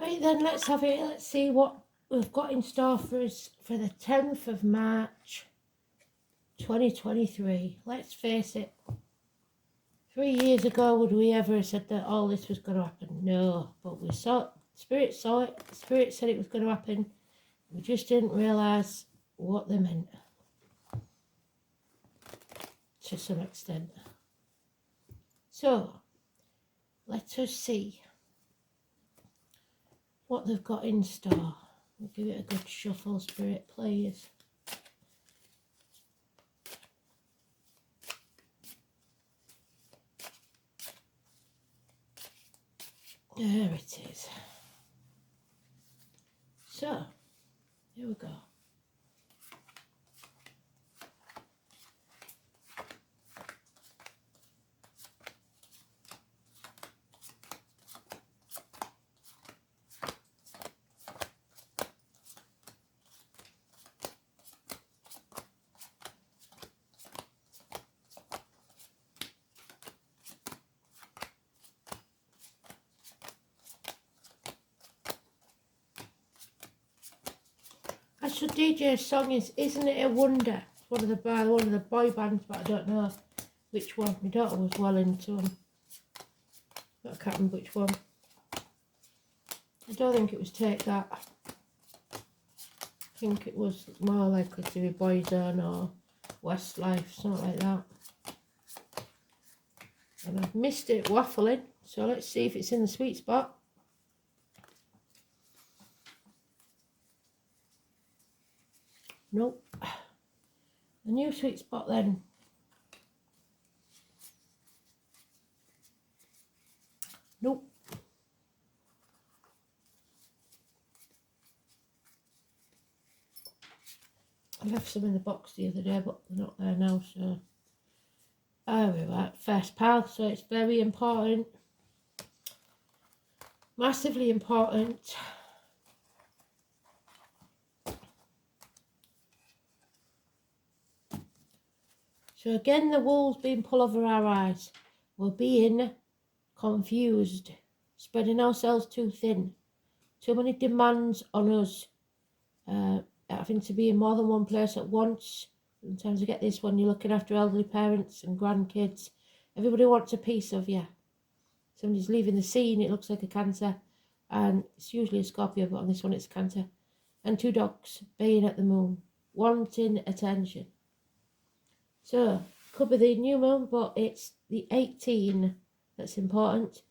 Right then, let's have it. Let's see what we've got in store for us for the 10th of March 2023. Let's face it, 3 years ago would we ever have said that all this was going to happen? No, but we saw it, Spirit said it was going to happen. We just didn't realise what they meant, to some extent. So, let us see what they've got in store. We'll give it a good shuffle, Spirit, please. There it is. So, here we go. Astral DJ's song is "Isn't It a Wonder?" It's one of the boy bands, but I don't know which one. My daughter was well into them, but I can't remember which one. I don't think it was Take That. I think it was more likely to be Boyzone or Westlife, something like that. And I've missed it waffling, so let's see if it's in the sweet spot. Nope. A new sweet spot then. Nope. I left some in the box the other day, but they're not there now, so. Oh, we're at first pal, so it's very important. Massively important. So again, the wool's being pulled over our eyes. We're being confused, spreading ourselves too thin. Too many demands on us, having to be in more than one place at once. Sometimes you get this when you're looking after elderly parents and grandkids. Everybody wants a piece of you. Somebody's leaving the scene, it looks like a Cancer, and it's usually a Scorpio, but on this one it's Cancer. And 2 dogs baying at the moon, wanting attention. So, could be the new moon, but it's the 18 that's important.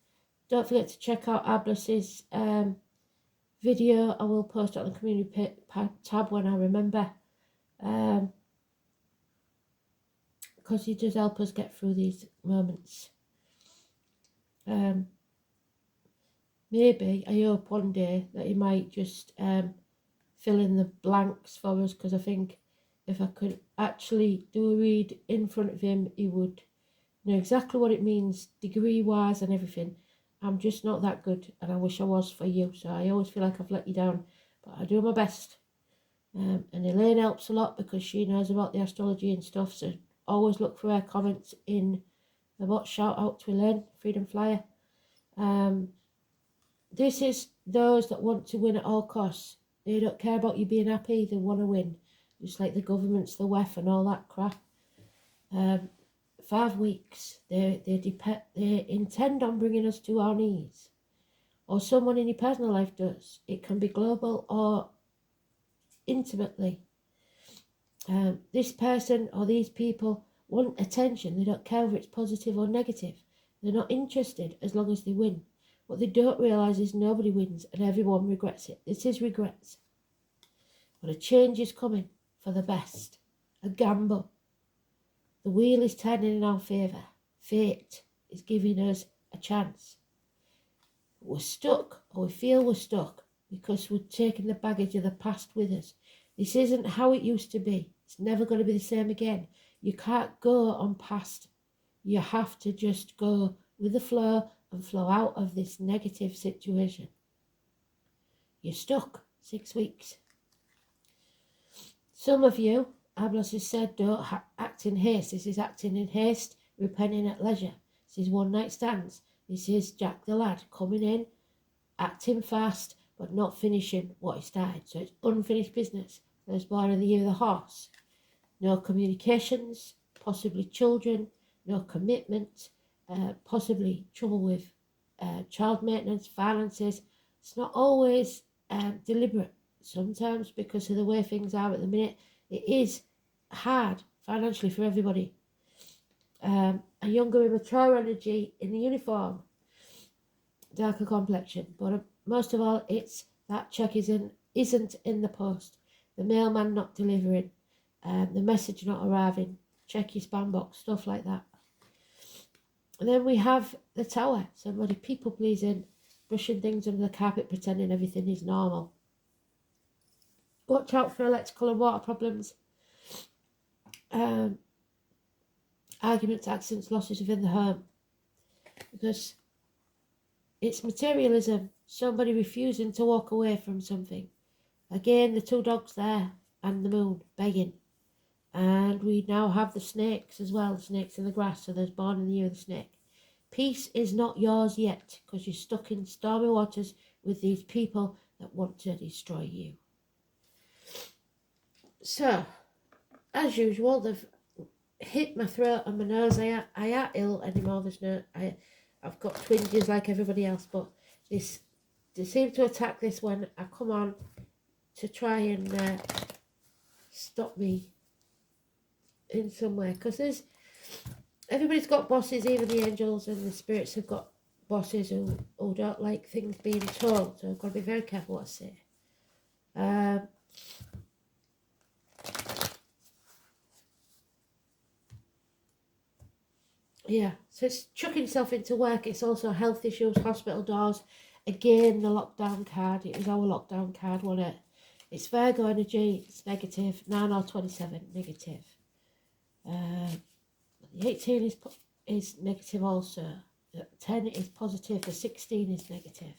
Don't forget to check out Ablas's video. I will post it on the community tab when I remember. Because he does help us get through these moments. Maybe, I hope one day that he might just fill in the blanks for us, because I think if I could actually do a read in front of him, he would know exactly what it means, degree-wise and everything. I'm just not that good, and I wish I was for you, so I always feel like I've let you down, but I do my best. And Elaine helps a lot because she knows about the astrology and stuff, so always look for her comments in the bot. Shout out to Elaine, Freedom Flyer. This is those that want to win at all costs. They don't care about you being happy, they want to win. Just like the governments, the WEF and all that crap. 5 weeks. They intend on bringing us to our knees. Or someone in your personal life does. It can be global or intimately. This person or these people want attention. They don't care if it's positive or negative. They're not interested as long as they win. What they don't realise is nobody wins and everyone regrets it. This is regrets. But a change is coming for the best. A gamble. The wheel is turning in our favour. Fate is giving us a chance. But we're stuck, or we feel we're stuck, because we're taking the baggage of the past with us. This isn't how it used to be. It's never going to be the same again. You can't go on past. You have to just go with the flow and flow out of this negative situation. You're stuck. 6 weeks. Some of you, Ablas has said, don't act in haste. This is acting in haste, repenting at leisure. This is one night stands. This is Jack the Lad coming in, acting fast, but not finishing what he started. So it's unfinished business. There's born in the year of the horse. No communications, possibly children, no commitment, possibly trouble with child maintenance, finances. It's not always deliberate. Sometimes, because of the way things are at the minute, it is hard financially for everybody. A younger, immature energy in the uniform, darker complexion, but most of all, it's that check isn't in the post, the mailman not delivering, the message not arriving, check your spam box, stuff like that. And then we have the Tower, somebody people pleasing, brushing things under the carpet, pretending everything is normal. Watch out for electrical and water problems, arguments, accidents, losses within the home, because it's materialism, somebody refusing to walk away from something. Again, the two dogs there and the moon begging. And we now have the snakes as well, the snakes in the grass, so there's born in the year of the snake. Peace is not yours yet, because you're stuck in stormy waters with these people that want to destroy you. So, as usual, they've hit my throat and my nose. I ain't ill anymore. There's no, I've got twinges like everybody else, but they seem to attack this when I come on to try and stop me in some way, because everybody's got bosses, even the angels and the spirits have got bosses who don't like things being told, so I've got to be very careful what I say. Yeah, so it's chucking yourself into work. It's also health issues, hospital doors. Again, the lockdown card. It was our lockdown card, wasn't it? It's Virgo energy. It's negative. 9 or 27, negative. The 18 is negative also. The 10 is positive. The 16 is negative.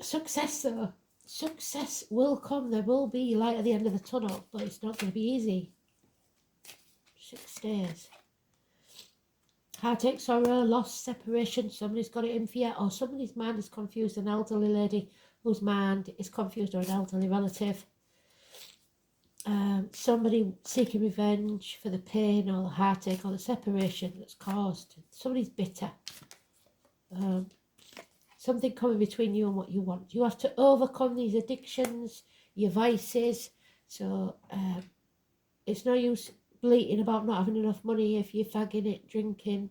Success, though. Success will come. There will be light at the end of the tunnel, but it's not going to be easy. 6 days. Heartache, sorrow, loss, separation. Somebody's got it in fear, or somebody's mind is confused. An elderly lady whose mind is confused, or an elderly relative. Somebody seeking revenge for the pain or the heartache or the separation that's caused. Somebody's bitter. Something coming between you and what you want. You have to overcome these addictions, your vices. So it's no use bleating about not having enough money if you're fagging it, drinking,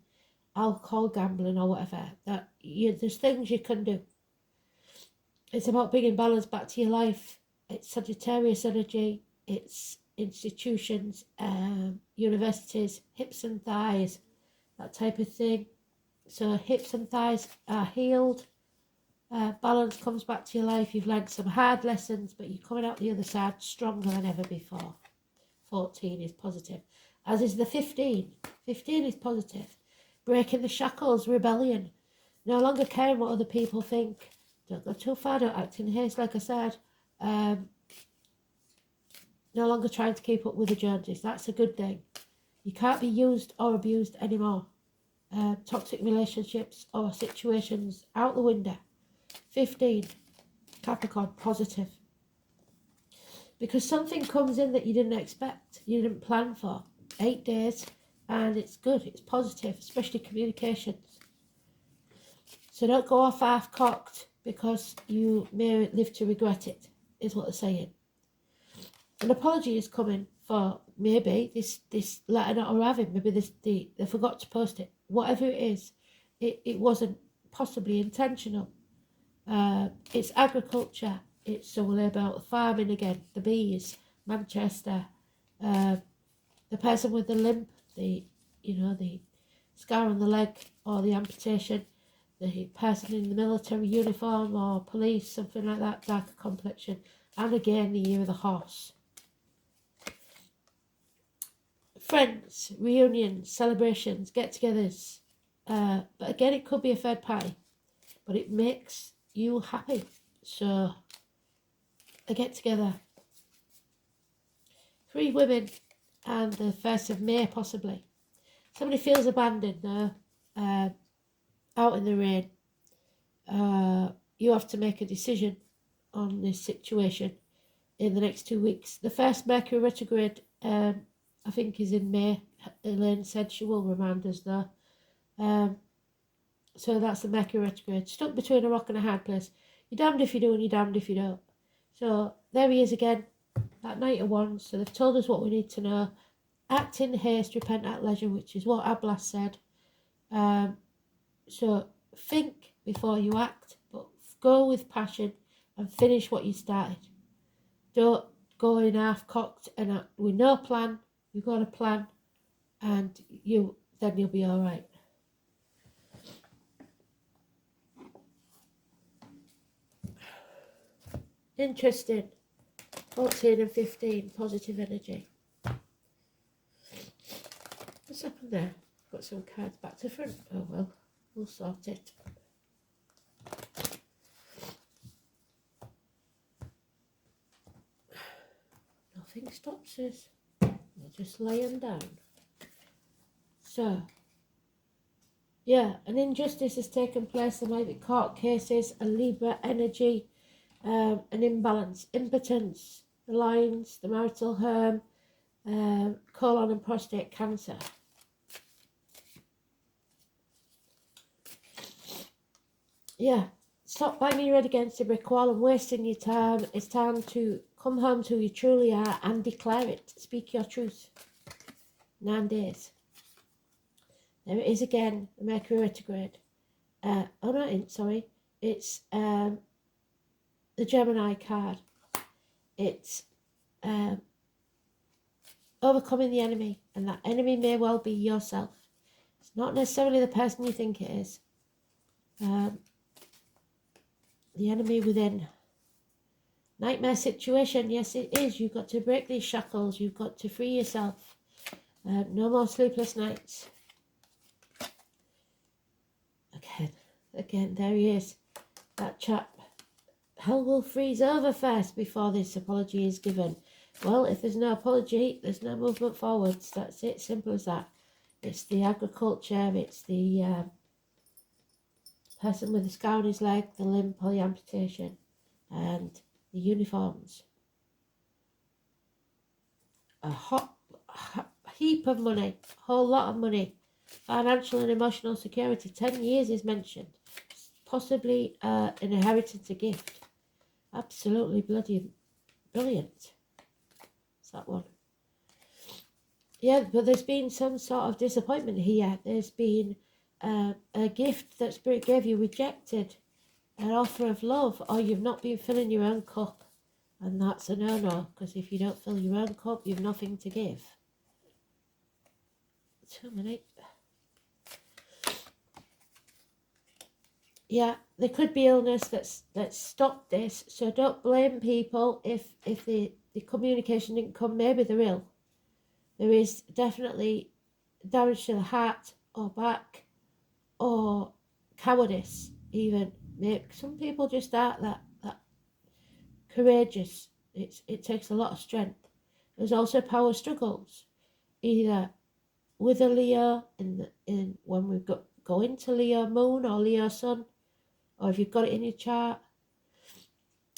alcohol, gambling or whatever. There's things you can do. It's about bringing balance back to your life. It's Sagittarius energy. It's institutions, universities, hips and thighs, that type of thing. So hips and thighs are healed. Balance comes back to your life. You've learned some hard lessons, but you're coming out the other side stronger than ever before. 14 is positive, as is the 15. 15 is positive. Breaking the shackles, rebellion. No longer caring what other people think. Don't go too far, don't act in haste, like I said. No longer trying to keep up with the Joneses. That's a good thing. You can't be used or abused anymore. Toxic relationships or situations out the window. 15, Capricorn, positive. Because something comes in that you didn't expect, you didn't plan for. 8 days, and it's good, it's positive, especially communications. So don't go off half-cocked, because you may live to regret it, is what they're saying. An apology is coming for maybe this letter not arriving, maybe they forgot to post it. Whatever it is, it wasn't possibly intentional. It's agriculture. It's all about farming again. The bees, Manchester, the person with the limp, the scar on the leg or the amputation, the person in the military uniform or police, something like that, darker complexion, and again the year of the horse. Friends, reunions, celebrations, get-togethers. But again, it could be a third party, but it makes you happy. So a get-together. 3 women and the 1st of May, possibly. Somebody feels abandoned now, out in the rain. you have to make a decision on this situation in the next 2 weeks. The first Mercury retrograde, I think, is in May. Elaine said she will remind us though. So that's the Mercury retrograde. Stuck between a rock and a hard place. You're damned if you do and you're damned if you don't. So there he is again, that Knight of Wands. So they've told us what we need to know. Act in haste, repent at leisure, which is what Ablas said. So think before you act, but go with passion and finish what you started. Don't go in half-cocked and with no plan. You've got a plan, and then you'll be all right. Interesting. 14 and 15, positive energy. What's happened there? Got some cards back to front. Oh well, we'll sort it. Nothing stops us. We'll just lay them down. So, yeah, an injustice has taken place. There might be court cases, a Libra energy, an imbalance, impotence, the lines, the marital home, colon and prostate cancer. Yeah, stop banging your head against a brick wall and wasting your time. It's time to come home to who you truly are and declare it. Speak your truth. 9 days. There it is again, the Mercury retrograde. Oh no, sorry. It's the Gemini card. It's overcoming the enemy, and that enemy may well be yourself. It's not necessarily the person you think it is. The enemy within. Nightmare situation, yes it is. You've got to break these shackles. You've got to free yourself. No more sleepless nights. Again, there he is. That chap. Hell will freeze over first before this apology is given. Well, if there's no apology, there's no movement forwards. That's it, simple as that. It's the agriculture, it's the person with the scar on his leg, the limb polyamputation, and the uniforms. A heap of money, a whole lot of money. Financial and emotional security, 10 years is mentioned. Possibly an inheritance, a gift. Absolutely bloody brilliant. It's that one. Yeah, but there's been some sort of disappointment here. There's been a gift that Spirit gave you rejected, an offer of love, or you've not been filling your own cup. And that's a no-no, because if you don't fill your own cup, you've nothing to give. 2 minutes. Yeah, there could be illness that's stopped this, so don't blame people if the communication didn't come. Maybe they're ill. There is definitely damage to the heart or back or cowardice even. Some people just aren't that courageous. It takes a lot of strength. There's also power struggles, either with a Leo in when we go into Leo moon or Leo sun, or if you've got it in your chart.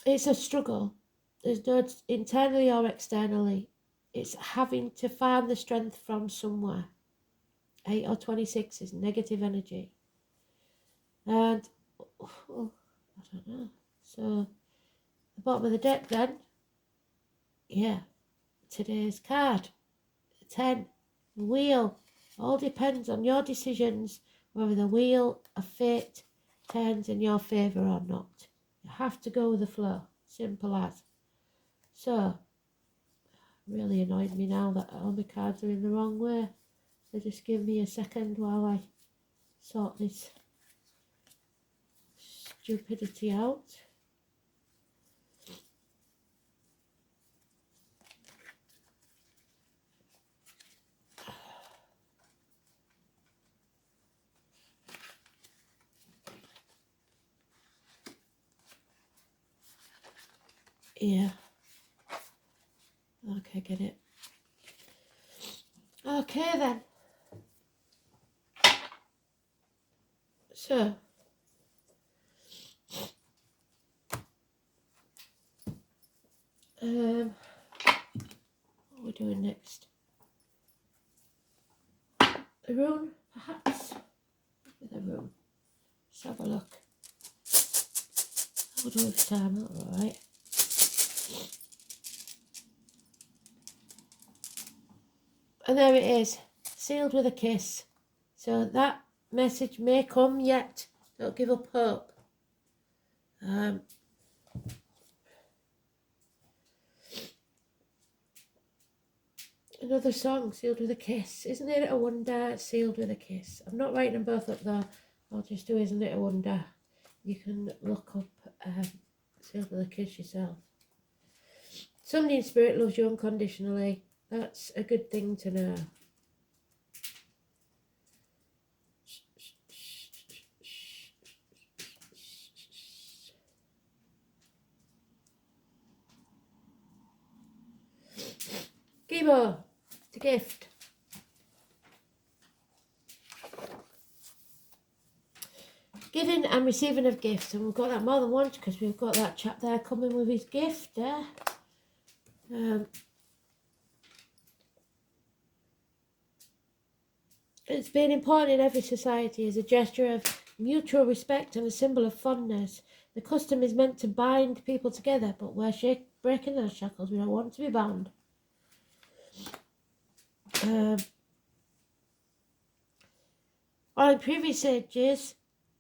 It's a struggle. There's no internally or externally. It's having to find the strength from somewhere. 8 or 26 is negative energy. And, I don't know. So, the bottom of the deck then, yeah, today's card, 10, the wheel. All depends on your decisions, whether the wheel of fate turns in your favour or not. You have to go with the flow, simple as. So, really annoyed me now that all my cards are in the wrong way. So just give me a second while I sort this stupidity out. Yeah. Okay, get it. Okay then. So, What are we doing next? A rune, perhaps? With a rune. Let's have a look. We'll do it for time, alright. And there it is, sealed with a kiss. So that message may come yet. Don't give up hope. Another song, Sealed with a Kiss. Isn't it a wonder? Sealed with a Kiss. I'm not writing them both up though. I'll just do Isn't It a Wonder. You can look up Sealed with a Kiss yourself. Somebody in spirit loves you unconditionally. That's a good thing to know. Gibo, the gift. Giving and receiving of gifts, and we've got that more than once because we've got that chap there coming with his gift there. It's been important in every society as a gesture of mutual respect and a symbol of fondness. The custom is meant to bind people together, but we're breaking those shackles. We don't want to be bound. While in previous ages,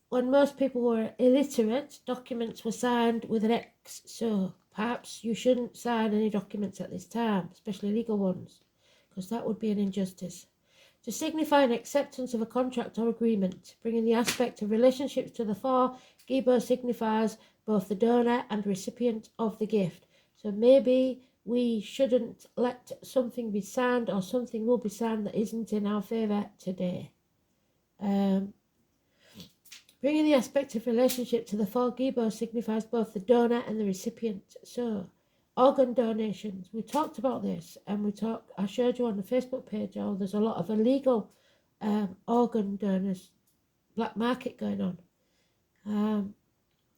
when most people were illiterate, documents were signed with an X, so perhaps you shouldn't sign any documents at this time, especially legal ones, because that would be an injustice. To signify an acceptance of a contract or agreement, bringing the aspect of relationships to the fore, Gibo signifies both the donor and recipient of the gift. So maybe we shouldn't let something be signed or something will be signed that isn't in our favour today. Bringing the aspect of relationship to the fore, Gibo signifies both the donor and the recipient. So, organ donations. We talked about this, and I showed you on the Facebook page how there's a lot of illegal organ donors, black market going on.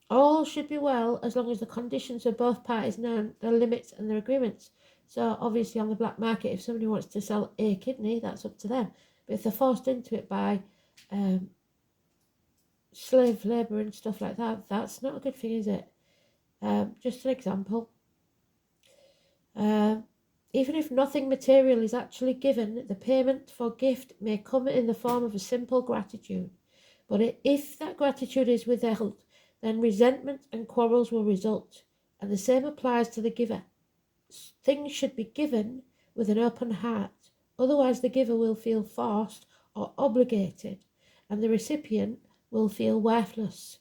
All should be well as long as the conditions of both parties know their limits and their agreements. So, obviously, on the black market, if somebody wants to sell a kidney, that's up to them. But if they're forced into it by slave labour and stuff like that, that's not a good thing, is it? Just an example. Even if nothing material is actually given, the payment for gift may come in the form of a simple gratitude. But if that gratitude is withheld, then resentment and quarrels will result. And the same applies to the giver. Things should be given with an open heart. Otherwise, the giver will feel forced or obligated, and the recipient will feel worthless.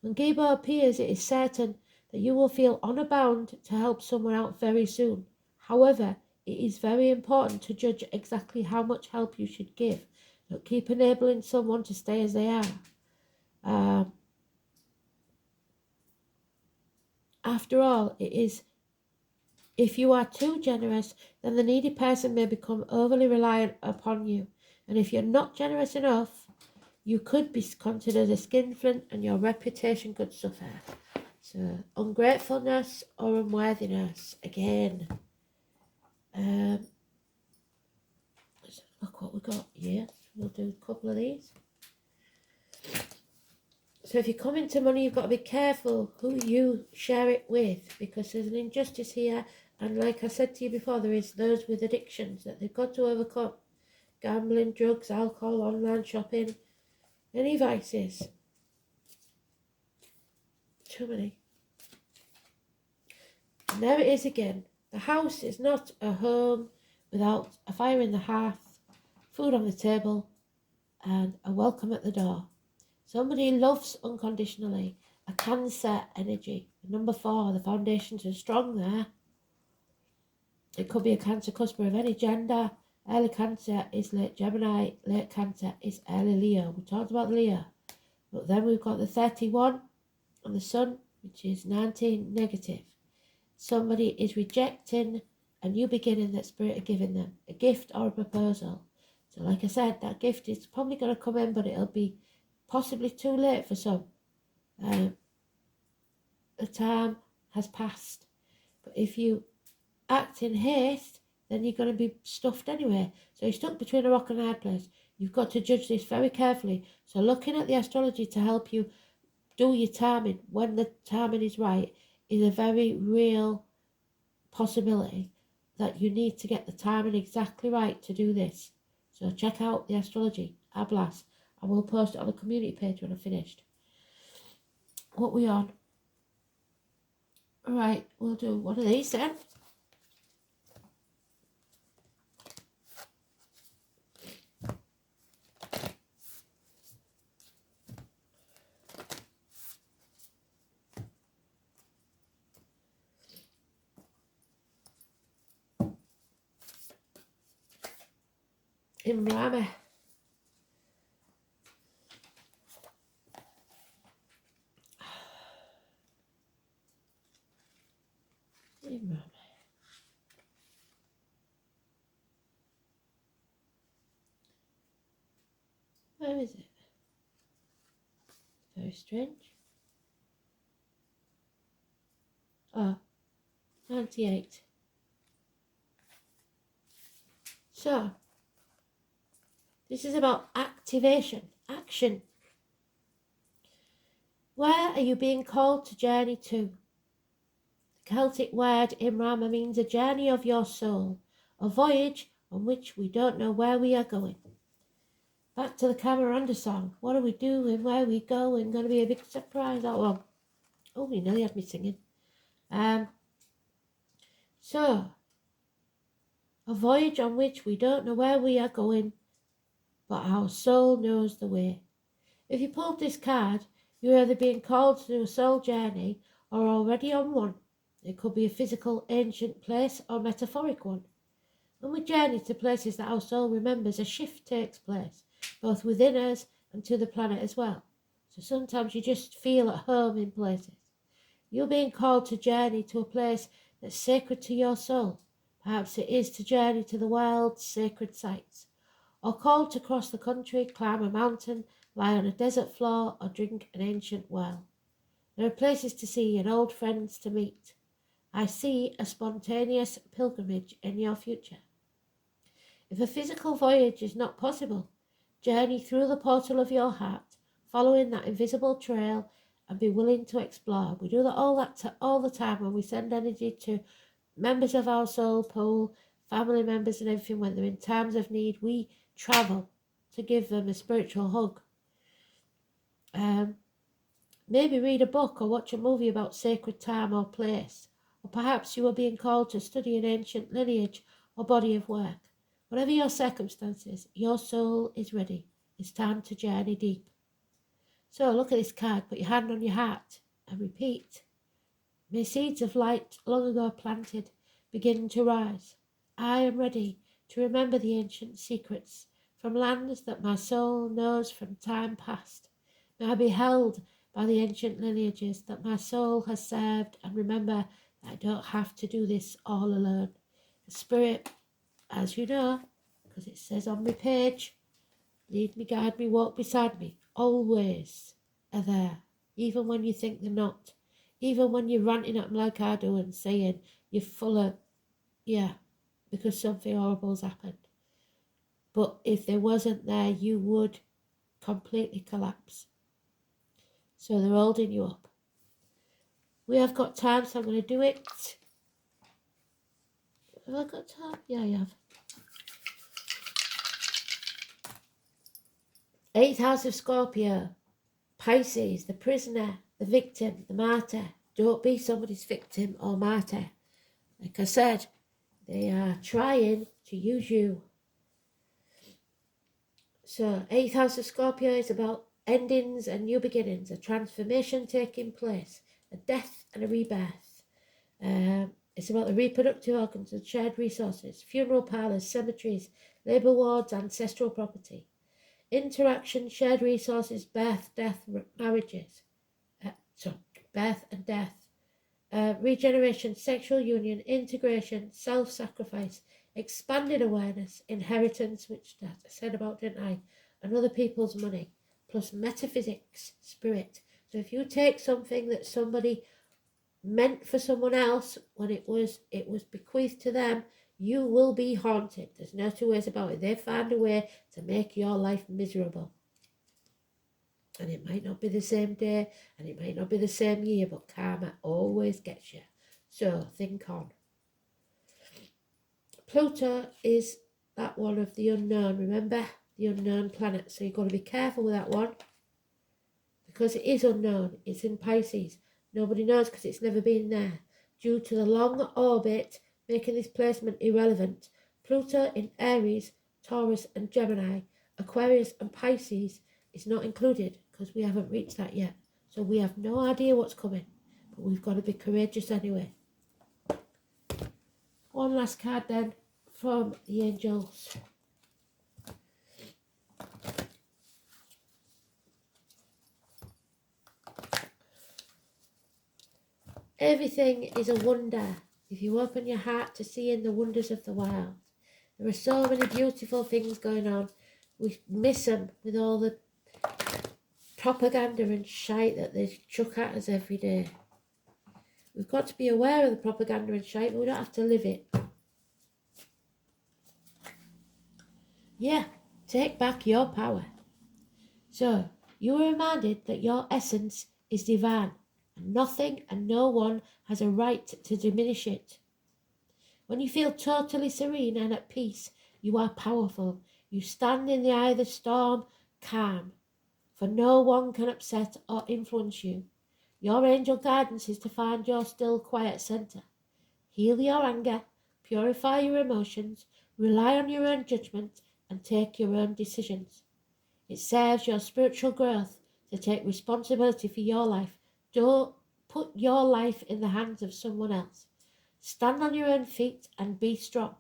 When Gibo appears, it is certain that you will feel honour bound to help someone out very soon. However, it is very important to judge exactly how much help you should give. Don't keep enabling someone to stay as they are. After all, it is if you are too generous, then the needy person may become overly reliant upon you. And if you're not generous enough, you could be considered a skinflint and your reputation could suffer. So, ungratefulness or unworthiness, again. Let's look what we've got here. We'll do a couple of these. So if you come into money, you've got to be careful who you share it with, because there's an injustice here. And like I said to you before, there is those with addictions that they've got to overcome. Gambling, drugs, alcohol, online shopping, any vices. Too many. And there it is again. The house is not a home without a fire in the hearth, food on the table, and a welcome at the door. Somebody loves unconditionally. A Cancer energy. Number 4, the foundations are strong there. It could be a Cancer customer of any gender. Early Cancer is late Gemini. Late Cancer is early Leo. We talked about Leo. But then we've got the 31 on the Sun, which is 19 negative. Somebody is rejecting a new beginning that Spirit are giving them. A gift or a proposal. So like I said, that gift is probably going to come in, but it'll be possibly too late for some. The time has passed. But if you act in haste, then you're going to be stuffed anyway. So you're stuck between a rock and a hard place. You've got to judge this very carefully. So looking at the astrology to help you do your timing when the timing is right is a very real possibility that you need to get the timing exactly right to do this. So check out the astrology. I blast. I will post it on the community page when I'm finished. What we on? Alright, we'll do one of these then. Imrama. Imrama. Where is it? Very strange. Oh, 98. So, this is about activation, action. Where are you being called to journey to? The Celtic word Imrama means a journey of your soul, a voyage on which we don't know where we are going. Back to the Cameranda song. What are we doing? Where are we going? Going to be a big surprise. Oh, you nearly had me singing. So, a voyage on which we don't know where we are going, but our soul knows the way. If you pulled this card, you're either being called to do a soul journey or already on one. It could be a physical, ancient place or metaphoric one. When we journey to places that our soul remembers, a shift takes place, both within us and to the planet as well. So sometimes you just feel at home in places. You're being called to journey to a place that's sacred to your soul. Perhaps it is to journey to the world's sacred sites, or called to cross the country, climb a mountain, lie on a desert floor, or drink an ancient well. There are places to see and old friends to meet. I see a spontaneous pilgrimage in your future. If a physical voyage is not possible, journey through the portal of your heart, following that invisible trail, and be willing to explore. We do that all the time when we send energy to members of our soul pool, family members and everything. When they're in times of need, we travel to give them a spiritual hug. Maybe read a book or watch a movie about sacred time or place. Or perhaps you are being called to study an ancient lineage or body of work. Whatever your circumstances, your soul is ready. It's time to journey deep. So look at this card, put your hand on your heart and repeat. May seeds of light long ago planted begin to rise. I am ready to remember the ancient secrets from lands that my soul knows from time past. May I be held by the ancient lineages that my soul has served, and remember that I don't have to do this all alone. The Spirit, as you know, because it says on my page, lead me, guide me, walk beside me, always are there, even when you think they're not. Even when you're ranting at them like I do and saying you're full of, because something horrible's happened. But if they wasn't there, you would completely collapse. So they're holding you up. We have got time, so I'm going to do it. Have I got time? Yeah, I have. 8th house of Scorpio. Pisces, the prisoner, the victim, the martyr. Don't be somebody's victim or martyr. Like I said, they are trying to use you. So 8th house of Scorpio is about endings and new beginnings, a transformation taking place, a death and a rebirth. It's about the reproductive organs and shared resources, funeral parlours, cemeteries, labour wards, ancestral property. Interaction, shared resources, birth, death, marriages. Birth and death. Regeneration, sexual union, integration, self-sacrifice, expanded awareness, inheritance, which I said about, didn't I? And other people's money, plus metaphysics, spirit. So if you take something that somebody meant for someone else, when it was bequeathed to them, you will be haunted. There's no two ways about it. They found a way to make your life miserable. And it might not be the same day, and it might not be the same year, but karma always gets you. So think on. Pluto is that one of the unknown, remember? The unknown planet. So you've got to be careful with that one, because it is unknown. It's in Pisces. Nobody knows because it's never been there. Due to the long orbit making this placement irrelevant, Pluto in Aries, Taurus and Gemini, Aquarius and Pisces is not included because we haven't reached that yet. So we have no idea what's coming, but we've got to be courageous anyway. One last card then from the angels. Everything is a wonder if you open your heart to seeing the wonders of the world. There are so many beautiful things going on. We miss them with all the propaganda and shite that they chuck at us every day. We've got to be aware of the propaganda and shite, but we don't have to live it. Yeah, take back your power. So, you are reminded that your essence is divine, and nothing and no one has a right to diminish it. When you feel totally serene and at peace, you are powerful. You stand in the eye of the storm, calm, for no one can upset or influence you. Your angel guidance is to find your still, quiet center. Heal your anger, purify your emotions, rely on your own judgment, and take your own decisions. It serves your spiritual growth to take responsibility for your life. Don't put your life in the hands of someone else. Stand on your own feet and be strong.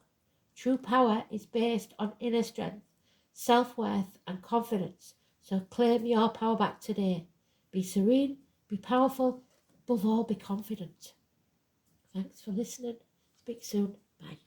True power is based on inner strength, self-worth and confidence. So claim your power back today. Be serene, be powerful, above all be confident. Thanks for listening. Speak soon. Bye.